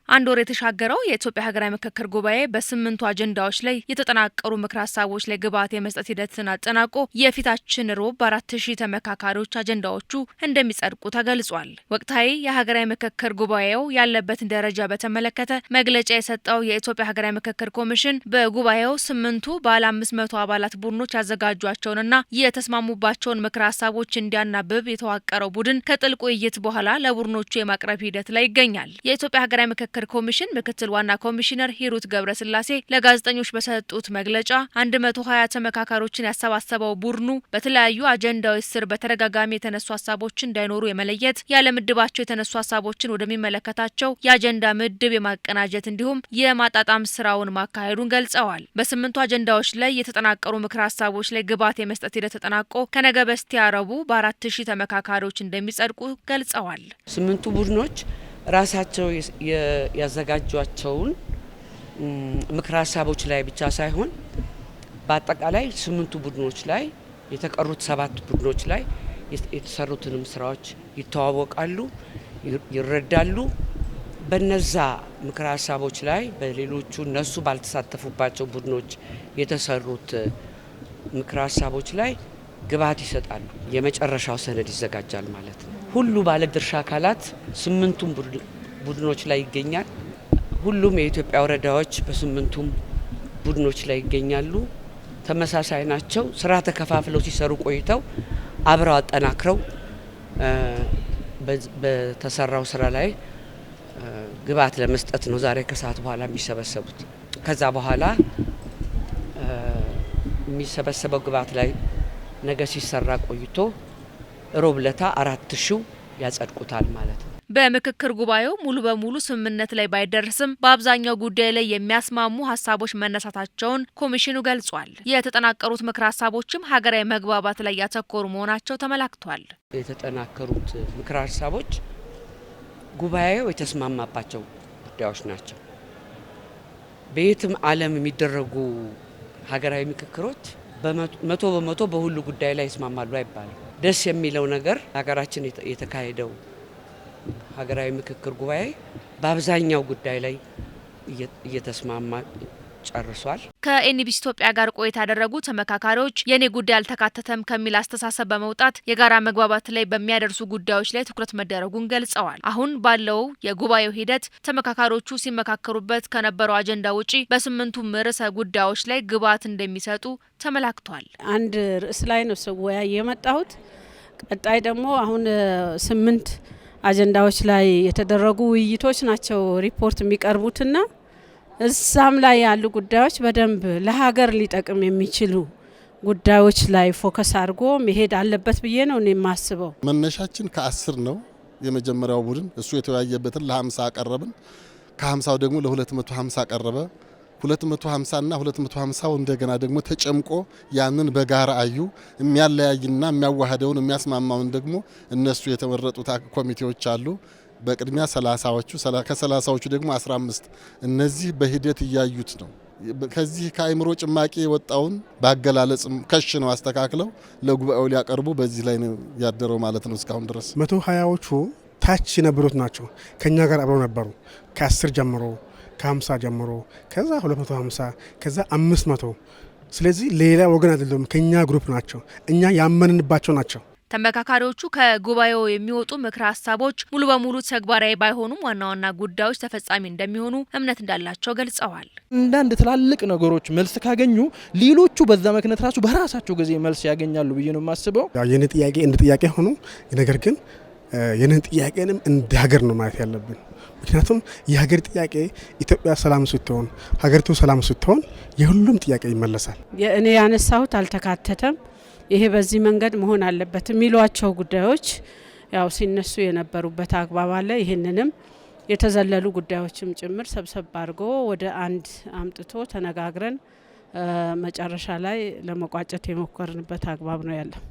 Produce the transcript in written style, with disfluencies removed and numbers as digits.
አንድ ወር የተሻገረው የኢትዮጵያ ሀገራዊ ምክክር ጉባኤ በ8 አጀንዳዎች ላይ የተጠናቀሩ ምክር ሀሳቦች ላይ ግብዓት የመስጠት ሂደትን አጠናቆ የፊታችን ሮብ በ4000 ተመካካሪዎች አጀንዳዎቹ እንደሚጸድቁ ተገልጿል። ወቅታዊ የሀገራዊ ምክክር ጉባኤው ያለበትን ደረጃ በተመለከተ መግለጫ የሰጠው የኢትዮጵያ ሀገራዊ ምክክር ኮሚሽን በጉባኤው 8ቱ ባለ 500 አባላት ቡድኖች ያዘጋጇቸውንና የተስማሙባቸውን ምክር ሀሳቦች እንዲያናብብ የተዋቀረው ቡድን ከጥልቅ ውይይት በኋላ ለቡድኖቹ የማቅረብ ሂደት ላይ ይገኛል። የኢትዮጵያ ሀገራዊ ምክክር ኮሚሽን ምክትል ዋና ኮሚሽነር ሂሩት ገብረስላሴ ለጋዜጠኞች በሰጡት መግለጫ 120 ተመካካሪዎችን ያሰባሰበው ቡድኑ በተለያዩ አጀንዳዎች ስር በተደጋጋሚ የተነሱ ሀሳቦችን እንዳይኖሩ የመለየት ያለምድባቸው የተነሱ ሀሳቦችን ወደሚመለከታቸው የአጀንዳ ምድብ የማቀናጀት እንዲሁም የማጣጣም ስራውን ማካሄዱን ገልጸዋል። በ8ቱ አጀንዳዎች ላይ የተጠናቀሩ ምክር ሀሳቦች ላይ ግብዓት የመስጠት ሂደት ተጠናቆ ከነገ በስቲያ ረቡዕ በ4000 ተመካካሪዎች እንደሚጸድቁ ገልጸዋል። 8ቱ ቡድኖች ራሳቸው ያዘጋጇቸውን ምክር ሀሳቦች ላይ ብቻ ሳይሆን በአጠቃላይ 8ቱ ቡድኖች ላይ የተቀሩት 7 ቡድኖች ላይ የተሰሩትንም ስራዎች ይተዋወቃሉ፣ ይረዳሉ። በነዛ ምክር ሀሳቦች ላይ በሌሎቹ እነሱ ባልተሳተፉባቸው ቡድኖች የተሰሩት ምክር ሀሳቦች ላይ ግብዓት ይሰጣሉ። የመጨረሻው ሰነድ ይዘጋጃል ማለት ነው። ሁሉ ባለድርሻ አካላት 8ቱም ቡድኖች ላይ ይገኛል። ሁሉም የኢትዮጵያ ወረዳዎች በ8ቱም ቡድኖች ላይ ይገኛሉ። ተመሳሳይ ናቸው። ስራ ተከፋፍለው ሲሰሩ ቆይተው አብረው አጠናክረው በተሰራው ስራ ላይ ግብዓት ለመስጠት ነው ዛሬ ከሰዓት በኋላ የሚሰበሰቡት። ከዛ በኋላ የሚሰበሰበው ግብዓት ላይ ነገ ሲሰራ ቆይቶ ሮብ ለታ 4000 ያጸድቁታል ማለት ነው። በምክክር ጉባኤው ሙሉ በሙሉ ስምምነት ላይ ባይደርስም በአብዛኛው ጉዳይ ላይ የሚያስማሙ ሀሳቦች መነሳታቸውን ኮሚሽኑ ገልጿል። የተጠናቀሩት ምክር ሀሳቦችም ሀገራዊ መግባባት ላይ ያተኮሩ መሆናቸው ተመላክቷል። የተጠናከሩት ምክር ሀሳቦች ጉባኤው የተስማማባቸው ጉዳዮች ናቸው። በየትም ዓለም የሚደረጉ ሀገራዊ ምክክሮች በመቶ በመቶ በሁሉ ጉዳይ ላይ ይስማማሉ አይባልም። ደስ የሚለው ነገር ሀገራችን የተካሄደው ሀገራዊ ምክክር ጉባኤ በአብዛኛው ጉዳይ ላይ እየተስማማ ጨርሷል። ከኤንቢሲ ኢትዮጵያ ጋር ቆይታ ያደረጉ ተመካካሪዎች የኔ ጉዳይ አልተካተተም ከሚል አስተሳሰብ በመውጣት የጋራ መግባባት ላይ በሚያደርሱ ጉዳዮች ላይ ትኩረት መደረጉን ገልጸዋል። አሁን ባለው የጉባኤው ሂደት ተመካካሪዎቹ ሲመካከሩበት ከነበረው አጀንዳ ውጪ በ8ቱም ርዕሰ ጉዳዮች ላይ ግብዓት እንደሚሰጡ ተመላክቷል። አንድ ርዕስ ላይ ነው ስወያይ የመጣሁት። ቀጣይ ደግሞ አሁን 8 አጀንዳዎች ላይ የተደረጉ ውይይቶች ናቸው ሪፖርት የሚቀርቡትና እዛም ላይ ያሉ ጉዳዮች በደንብ ለሀገር ሊጠቅም የሚችሉ ጉዳዮች ላይ ፎከስ አድርጎ መሄድ አለበት ብዬ ነው እኔ የማስበው። መነሻችን ከ10 ነው። የመጀመሪያው ቡድን እሱ የተወያየበትን ለ50 አቀረብን። ከ50 ደግሞ ለ250 አቀረበ። 250 እና 250 እንደገና ደግሞ ተጨምቆ ያንን በጋራ አዩ። የሚያለያይና የሚያዋህደውን የሚያስማማውን ደግሞ እነሱ የተመረጡት ኮሚቴዎች አሉ። በቅድሚያ 30ዎቹ ከ30ዎቹ ደግሞ 15 እነዚህ በሂደት እያዩት ነው። ከዚህ ከአይምሮ ጭማቂ የወጣውን ባገላለጽም ከሽ ነው አስተካክለው ለጉባኤው ሊያቀርቡ በዚህ ላይ ነው ያደረው ማለት ነው። እስካሁን ድረስ 120ዎቹ ታች የነበሩት ናቸው። ከኛ ጋር አብረው ነበሩ። ከ10 ጀምሮ ከ50 ጀምሮ ከዛ 250 ከዛ 500። ስለዚህ ሌላ ወገን አይደለም፣ ከኛ ግሩፕ ናቸው። እኛ ያመንንባቸው ናቸው። ተመካካሪዎቹ ከጉባኤው የሚወጡ ምክር ሀሳቦች ሙሉ በሙሉ ተግባራዊ ባይሆኑም ዋና ዋና ጉዳዮች ተፈጻሚ እንደሚሆኑ እምነት እንዳላቸው ገልጸዋል። አንዳንድ ትላልቅ ነገሮች መልስ ካገኙ ሌሎቹ በዛ ምክንያት ራሱ በራሳቸው ጊዜ መልስ ያገኛሉ ብዬ ነው የማስበው። የኔ ጥያቄ እንደ ጥያቄ ሆኖ ነገር ግን የኔን ጥያቄንም እንደ ሀገር ነው ማለት ያለብን። ምክንያቱም የሀገር ጥያቄ ኢትዮጵያ ሰላም ስትሆን፣ ሀገሪቱ ሰላም ስትሆን የሁሉም ጥያቄ ይመለሳል። እኔ ያነሳሁት አልተካተተም፣ ይሄ በዚህ መንገድ መሆን አለበት የሚሏቸው ጉዳዮች ያው ሲነሱ የነበሩበት አግባብ አለ። ይህንንም የተዘለሉ ጉዳዮችም ጭምር ሰብሰብ አድርጎ ወደ አንድ አምጥቶ ተነጋግረን መጨረሻ ላይ ለመቋጨት የሞከርንበት አግባብ ነው ያለው።